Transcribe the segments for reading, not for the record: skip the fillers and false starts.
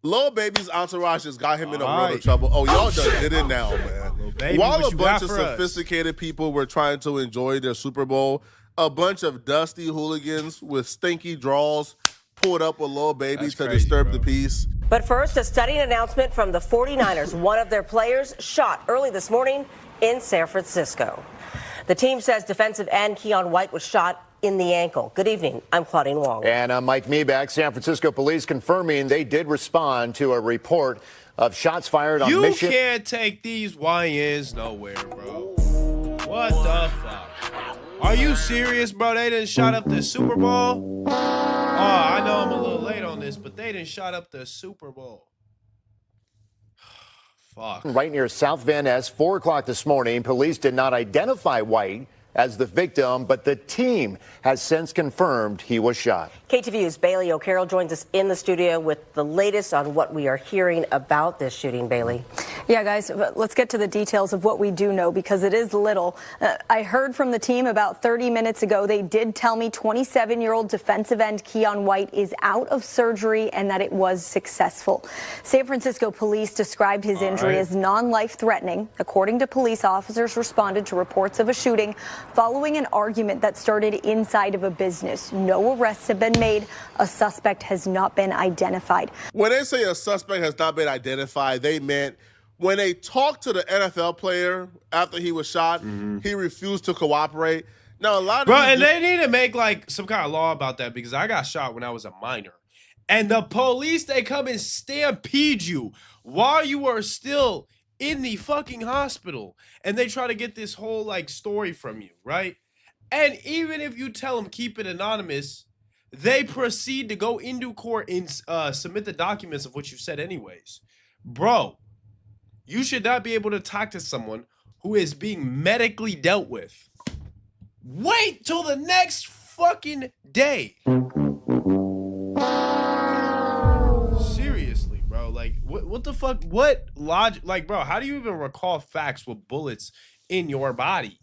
Lil Baby's entourage just got him in a world of trouble. Oh, y'all done did it now, man. Baby, while a bunch of sophisticated people were trying to enjoy their Super Bowl, a bunch of dusty hooligans with stinky draws pulled up with Lil Baby to disturb the peace. But first, a stunning announcement from the 49ers. One of their players shot early this morning in San Francisco. The team says defensive end Keon White was shot in the ankle. Good evening. I'm Claudine Wong. And I'm Mike Meeback. San Francisco police confirming they did respond to a report of shots fired on Mission. You can't take these YNs nowhere, bro. What the fuck? Are you serious, bro? They done shot up the Super Bowl? Oh, I know I'm a little late on this, but they done shot up the Super Bowl. Fuck. Right near South Van Ness, 4 o'clock this morning, police did not identify White as the victim, but the team has since confirmed he was shot. KTVU's Bailey O'Carroll joins us in the studio with the latest on what we are hearing about this shooting. Bailey. Yeah, guys, let's get to the details of what we do know, because it is little. I heard from the team about 30 minutes ago. They did tell me 27-year-old defensive end Keon White is out of surgery and that it was successful. San Francisco police described his injury as non-life threatening. According to police, officers responded to reports of a shooting following an argument that started inside of a business. No arrests have been made. A suspect has not been identified. When they say a suspect has not been identified, they meant when they talked to the NFL player after he was shot, he refused to cooperate. Now, a lot of and they need to make like some kind of law about that, because I got shot when I was a minor. And the police, they come and stampede you while you are still in the fucking hospital. And they try to get this whole like story from you, right? And even if you tell them keep it anonymous, they proceed to go into court and submit the documents of what you said anyways. Bro, you should not be able to talk to someone who is being medically dealt with. Wait till the next fucking day. Seriously, bro. Like, what the fuck? What logic? Like, bro, how do you even recall facts with bullets in your body?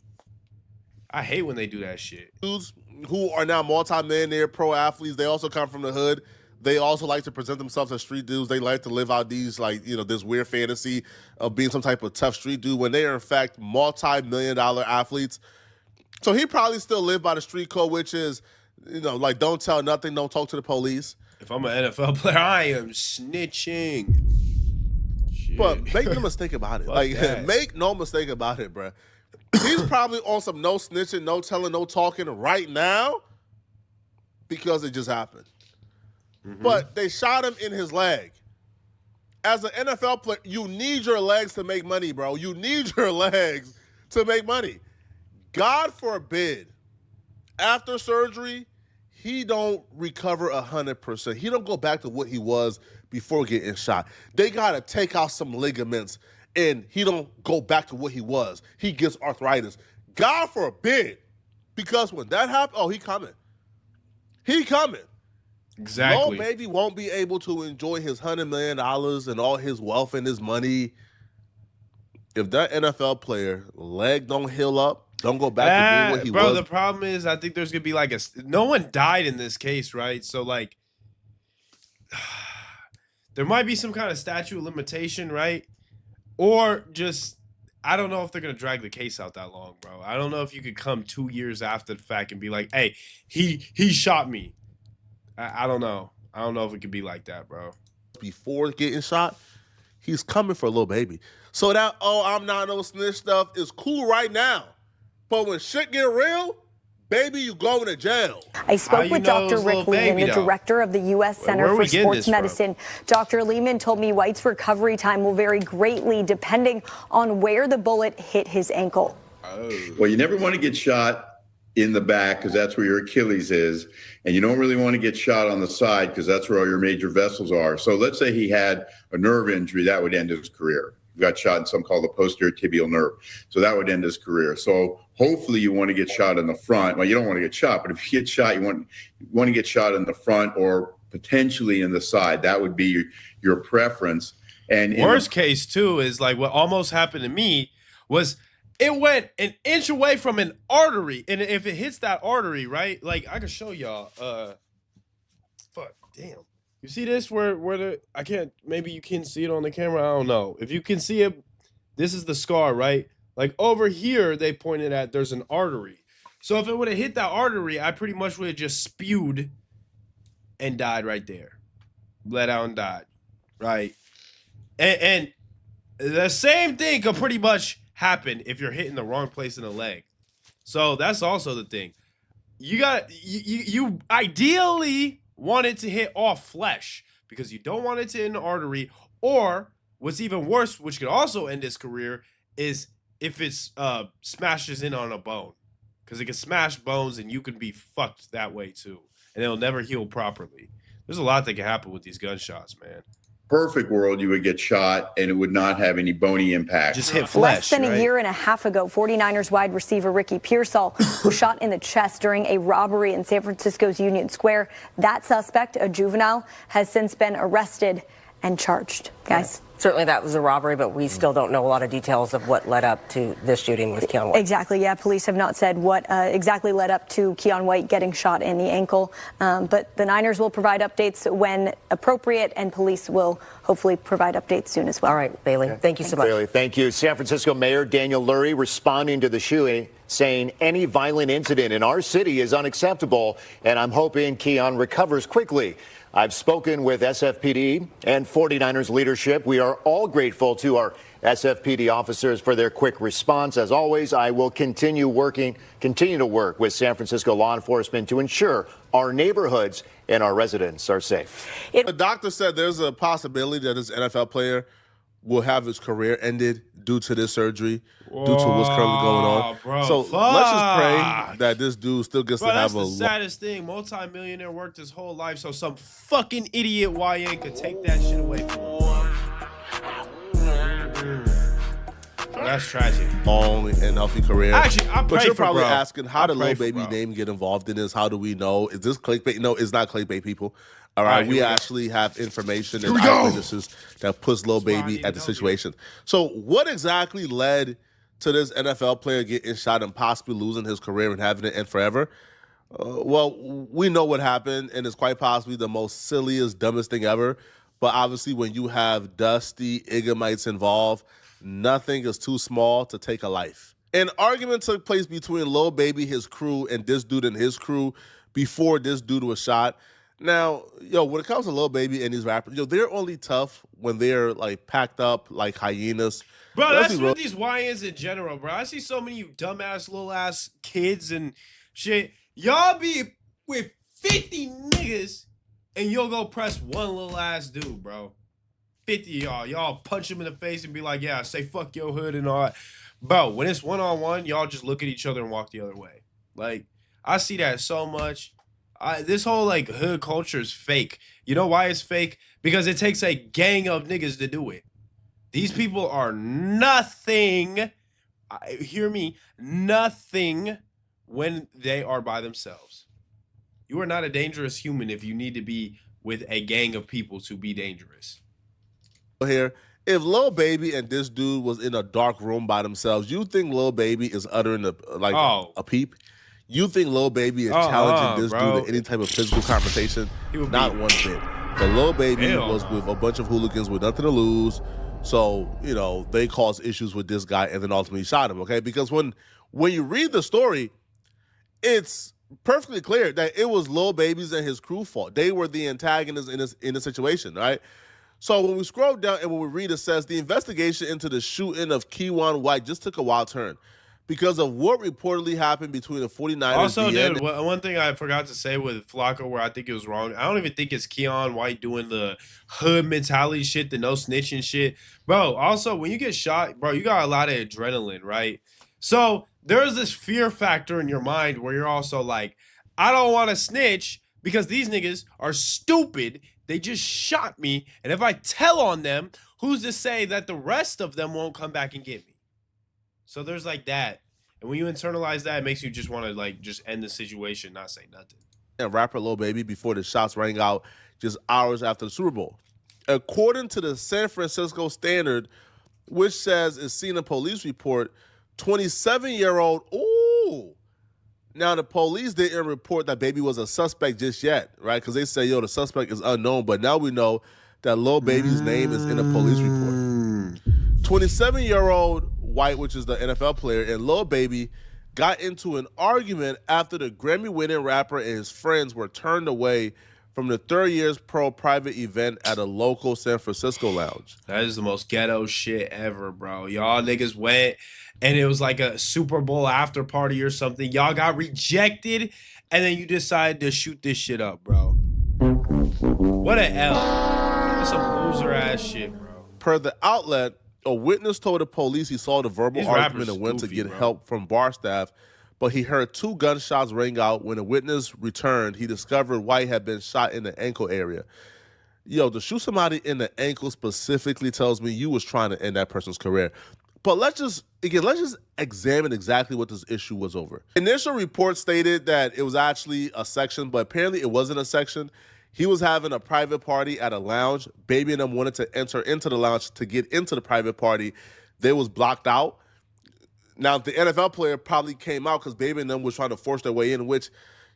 I hate when they do that shit. Dudes who are now multi-millionaire pro athletes, they also come from the hood. They also like to present themselves as street dudes. They like to live out these, like, you know, this weird fantasy of being some type of tough street dude when they are, in fact, multi-million-dollar athletes. So he probably still lived by the street code, which is, you know, like, don't tell nothing, don't talk to the police. If I'm an NFL player, I am snitching. Shit. But make no mistake about it. Like, make no mistake about it, bro. He's probably on some no snitching, no telling, no talking right now because it just happened. But they shot him in his leg. As an NFL player, you need your legs to make money, bro. You need your legs to make money. God forbid, after surgery, he don't recover 100%. He don't go back to what he was before getting shot. They got to take out some ligaments, and he don't go back to what he was. He gets arthritis. God forbid, because when that happens, oh, he coming. He coming. Exactly. Lil Baby won't be able to enjoy his $100 million and all his wealth and his money if that NFL player leg don't heal up, don't go back to being what he was. Bro, the problem is I think there's going to be like no one died in this case, right? So like there might be some kind of statute of limitation, right? Or just, I don't know if they're going to drag the case out that long, bro. I don't know if you could come 2 years after the fact and be like, hey, he shot me. I don't know. I don't know if it could be like that, bro. Before getting shot, he's coming for Lil Baby. So that, oh, I'm not no snitch stuff is cool right now. But when shit get real, baby, you going to jail. I spoke with Dr. Rick Lehman, the director of the U.S. Center for Sports Medicine. Dr. Lehman told me White's recovery time will vary greatly depending on where the bullet hit his ankle. Well, you never want to get shot in the back because that's where your Achilles is. And you don't really want to get shot on the side because that's where all your major vessels are. So let's say he had a nerve injury, that would end his career. He got shot in something called the posterior tibial nerve. So that would end his career. So hopefully you want to get shot in the front. Well, you don't want to get shot, but if you get shot, you want to get shot in the front or potentially in the side. That would be your preference. And worst case too is like what almost happened to me was it went an inch away from an artery, and if it hits that artery, right, like I can show y'all. Fuck, damn. You see this where I can't, maybe you can see it on the camera. I don't know. If you can see it, this is the scar, right? Like over here, they pointed at there's an artery. So if it would have hit that artery, I pretty much would have just spewed and died right there. Bled out and died. Right. And the same thing could pretty much happen if you're hitting the wrong place in the leg. So that's also the thing. You ideally want it to hit off flesh because you don't want it to hit an artery. Or what's even worse, which could also end his career, is if it smashes in on a bone, because it can smash bones and you can be fucked that way too, and it'll never heal properly. There's a lot that can happen with these gunshots, man. Perfect world, you would get shot and it would not have any bony impact. Just hit flesh. Less than right? a year and a half ago, 49ers wide receiver Ricky Pearsall was shot in the chest during a robbery in San Francisco's Union Square. That suspect, a juvenile, has since been arrested and charged. Guys? Certainly that was a robbery, but we still don't know a lot of details of what led up to this shooting with Keon White. Exactly, yeah. Police have not said what exactly led up to Keon White getting shot in the ankle. But the Niners will provide updates when appropriate, and police will hopefully provide updates soon as well. All right, Bailey. Okay. Thank you so much. Bailey, thank you. San Francisco Mayor Daniel Lurie responding to the shooting, saying any violent incident in our city is unacceptable, and I'm hoping Keon recovers quickly. I've spoken with SFPD and 49ers leadership. We are all grateful to our SFPD officers for their quick response. As always, I will continue to work with San Francisco law enforcement to ensure our neighborhoods and our residents are safe. The doctor said there's a possibility that this NFL player will have his career ended due to this surgery, due to what's currently going on. Bro, so let's just pray that this dude still gets to have that's the saddest thing. Multi-millionaire worked his whole life so some fucking idiot YN could take that shit away from him. That's tragic. Long and healthy career. Actually, I pray But you're for probably bro. asking, how did Lil Baby bro. name get involved in this? How do we know? Is this clickbait? No, it's not clickbait, people. All right, we actually have information and eyewitnesses that puts Lil Baby at the situation. So what exactly led to this NFL player getting shot and possibly losing his career and having it end forever? Well, we know what happened, and it's quite possibly the most silliest, dumbest thing ever. But obviously, when you have dusty Egomites involved, nothing is too small to take a life. An argument took place between Lil Baby, his crew, and this dude and his crew before this dude was shot. Now, when it comes to Lil Baby and these rappers, they're only tough when they're like packed up like hyenas. Bro, that's with these YNs in general, bro. I see so many you dumbass little ass kids and shit. Y'all be with 50 niggas and you'll go press one little ass dude, bro. 50 of y'all punch him in the face and be like, yeah, say fuck your hood and all that. Bro, when it's one-on-one, y'all just look at each other and walk the other way. Like, I see that so much. This whole like hood culture is fake. You know why it's fake? Because it takes a gang of niggas to do it. These people are nothing. Hear me, nothing when they are by themselves. You are not a dangerous human if you need to be with a gang of people to be dangerous. Here, if Lil Baby and this dude was in a dark room by themselves, you think Lil Baby is uttering a peep? You think Lil Baby is challenging this dude in any type of physical confrontation? Not one bit. But Lil Baby was with a bunch of hooligans with nothing to lose. So, they caused issues with this guy and then ultimately shot him, okay? Because when you read the story, it's perfectly clear that it was Lil Baby's and his crew fault. They were the antagonists in this situation, right? So when we scroll down and when we read, it says the investigation into the shooting of Keon White just took a wild turn because of what reportedly happened between the 49ers. Also, dude, one thing I forgot to say with Flacco where I think it was wrong, I don't even think it's Keon White doing the hood mentality shit, the no snitching shit. Bro, also, when you get shot, bro, you got a lot of adrenaline, right? So there's this fear factor in your mind where you're also like, I don't want to snitch because these niggas are stupid. They just shot me. And if I tell on them, who's to say that the rest of them won't come back and get me? So there's like that. And when you internalize that, it makes you just want to like just end the situation, not say nothing. And rapper Lil Baby before the shots rang out just hours after the Super Bowl. According to the San Francisco Standard, which says it's seen a police report, 27-year-old, Now, the police didn't report that Baby was a suspect just yet, right? Because they say, yo, the suspect is unknown. But now we know that Lil Baby's name is in a police report. 27-year-old White, which is the NFL player, and Lil Baby got into an argument after the Grammy-winning rapper and his friends were turned away from the Third Years Pro private event at a local San Francisco lounge. That is the most ghetto shit ever, bro. Y'all niggas went and it was like a Super Bowl after party or something. Y'all got rejected and then you decided to shoot this shit up, bro. What a L. That's some loser ass shit, bro. Per the outlet, a witness told the police he saw the verbal argument and went to get help from bar staff, but he heard 2 gunshots ring out. When a witness returned, he discovered White had been shot in the ankle area. Yo, to shoot somebody in the ankle specifically tells me you was trying to end that person's career. But let's just examine exactly what this issue was over. Initial reports stated that it was actually a section, but apparently it wasn't a section. He was having a private party at a lounge. Baby and them wanted to enter into the lounge to get into the private party. They was blocked out. Now, the NFL player probably came out because Baby and them was trying to force their way in, which,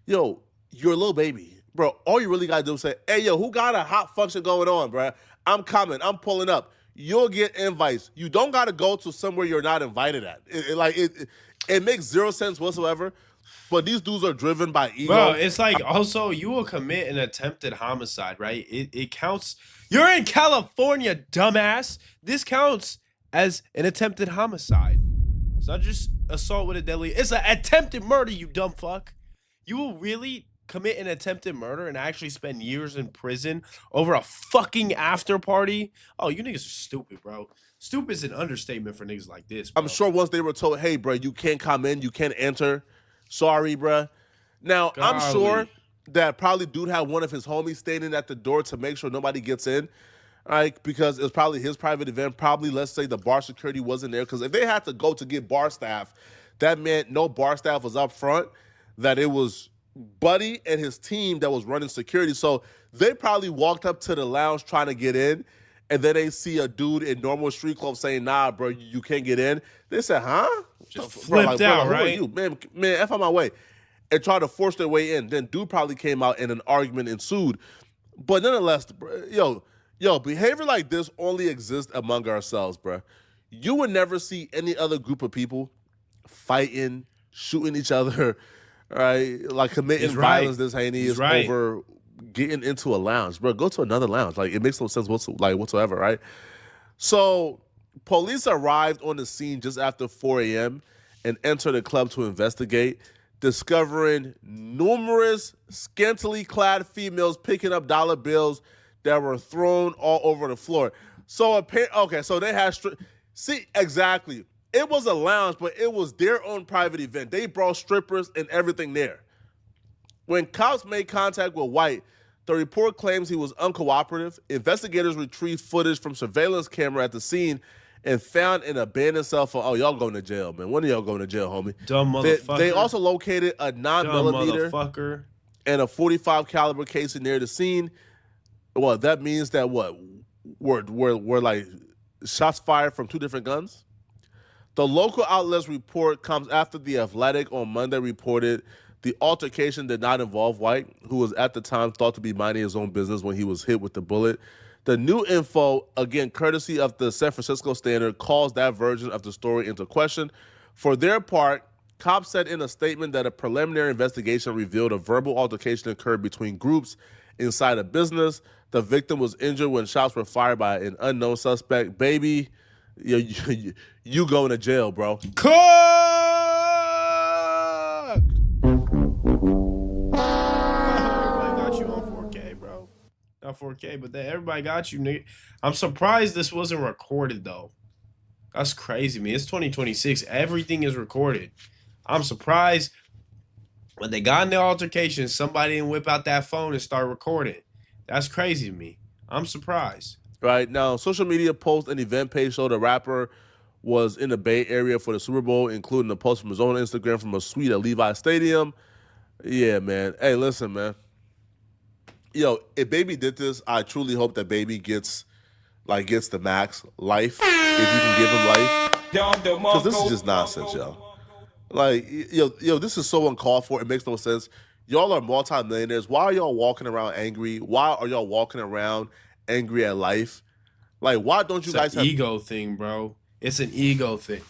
yo, you're a Lil Baby. Bro, all you really got to do is say, hey, yo, who got a hot function going on, bro? I'm coming. I'm pulling up. You'll get invites. You don't got to go to somewhere you're not invited at. It makes zero sense whatsoever. But these dudes are driven by ego. Bro, it's like also you will commit an attempted homicide, right? It counts. You're in California, dumbass. This counts as an attempted homicide. It's not just assault with a deadly. It's an attempted murder, you dumb fuck. You will really commit an attempted murder and actually spend years in prison over a fucking after party? Oh, you niggas are stupid, bro. Stupid is an understatement for niggas like this, bro. I'm sure once they were told, hey, bro, you can't come in, you can't enter. Sorry, bruh. Now, I'm sure that probably dude had one of his homies standing at the door to make sure nobody gets in, right? Because it was probably his private event. Probably, let's say, the bar security wasn't there. Because if they had to go to get bar staff, that meant no bar staff was up front, that it was Buddy and his team that was running security. So they probably walked up to the lounge trying to get in, and then they see a dude in normal street clothes saying, nah, bro, you can't get in. They said, huh? Just flipped out, right? Who are you? Man, F on my way. And tried to force their way in. Then dude probably came out and an argument ensued. But nonetheless, yo, behavior like this only exists among ourselves, bro. You would never see any other group of people fighting, shooting each other, right? Like committing violence this heinous over getting into a lounge. Bro, go to another lounge. Like, it makes no sense whatsoever, right? So police arrived on the scene just after 4 a.m. and entered the club to investigate, discovering numerous scantily clad females picking up dollar bills that were thrown all over the floor. So, so they had... See, exactly. It was a lounge, but it was their own private event. They brought strippers and everything there. When cops made contact with White, the report claims he was uncooperative. Investigators retrieved footage from surveillance camera at the scene and found an abandoned cell phone. Oh, y'all going to jail, man. When are y'all going to jail, homie? Dumb motherfucker. They also located a 9mm and a .45 caliber casing near the scene. Well, that means that were like shots fired from 2 different guns. The local outlet's report comes after The Athletic on Monday reported the altercation did not involve White, who was at the time thought to be minding his own business when he was hit with the bullet. The new info, again, courtesy of the San Francisco Standard, calls that version of the story into question. For their part, cops said in a statement that a preliminary investigation revealed a verbal altercation occurred between groups inside a business. The victim was injured when shots were fired by an unknown suspect. Baby, you going to jail, bro. Not 4K, but then everybody got you, nigga. I'm surprised this wasn't recorded, though. That's crazy, man. It's 2026. Everything is recorded. I'm surprised when they got in the altercation, somebody didn't whip out that phone and start recording. That's crazy to me. I'm surprised. Right now, social media post and event page show the rapper was in the Bay Area for the Super Bowl, including a post from his own Instagram from a suite at Levi Stadium. Yeah, man. Hey, listen, man. Yo, if Baby did this, I truly hope that Baby gets the max life, if you can give him life. Because this is just nonsense, yo. Like, this is so uncalled for. It makes no sense. Y'all are multimillionaires. Why are y'all walking around angry? Why are y'all walking around angry at life? Like, why don't you It's guys an have ego thing, bro. It's an ego thing.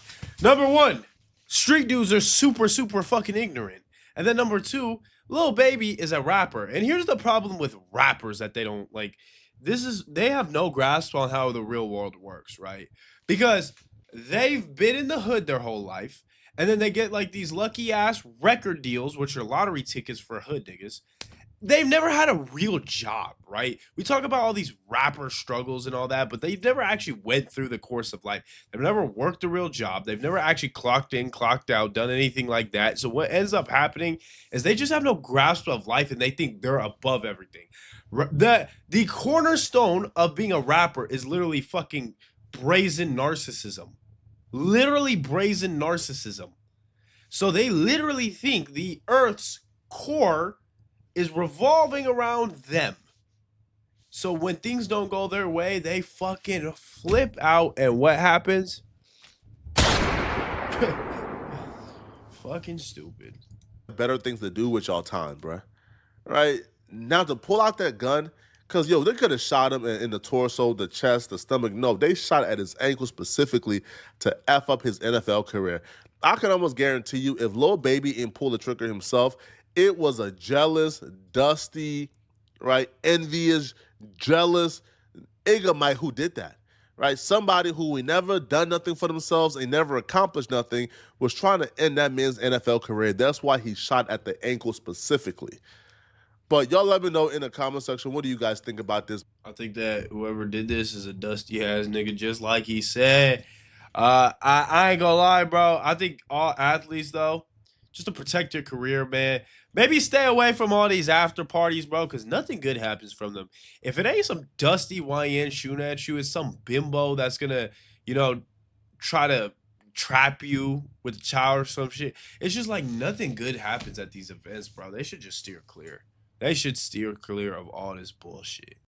Number one, street dudes are super, super fucking ignorant. And then number two, Lil Baby is a rapper. And here's the problem with rappers that they don't like. They have no grasp on how the real world works, right? Because they've been in the hood their whole life. And then they get like these lucky ass record deals, which are lottery tickets for hood niggas. They've never had a real job, right? We talk about all these rapper struggles and all that, but they've never actually went through the course of life. They've never worked a real job. They've never actually clocked in, clocked out, done anything like that. So what ends up happening is they just have no grasp of life and they think they're above everything. The cornerstone of being a rapper is literally fucking brazen narcissism. Literally brazen narcissism. So they literally think the Earth's core is revolving around them. So when things don't go their way, they fucking flip out. And what happens? Fucking stupid. better things to do with y'all time, bruh? Right? Now to pull out that gun, because, they could have shot him in the torso, the chest, the stomach. No, they shot at his ankle specifically to F up his NFL career. I can almost guarantee you, if Lil Baby didn't pull the trigger himself, it was a jealous, dusty, right, envious, jealous Igamite who did that, right? Somebody who never done nothing for themselves and never accomplished nothing was trying to end that man's NFL career. That's why he shot at the ankle specifically. But y'all let me know in the comment section, what do you guys think about this? I think that whoever did this is a dusty ass nigga, just like he said. I ain't gonna lie, bro. I think all athletes, though, just to protect your career, man, maybe stay away from all these after parties, bro, because nothing good happens from them. If it ain't some dusty YN shooting at you, it's some bimbo that's gonna, try to trap you with a child or some shit. It's just like nothing good happens at these events, bro. They should just steer clear. They should steer clear of all this bullshit.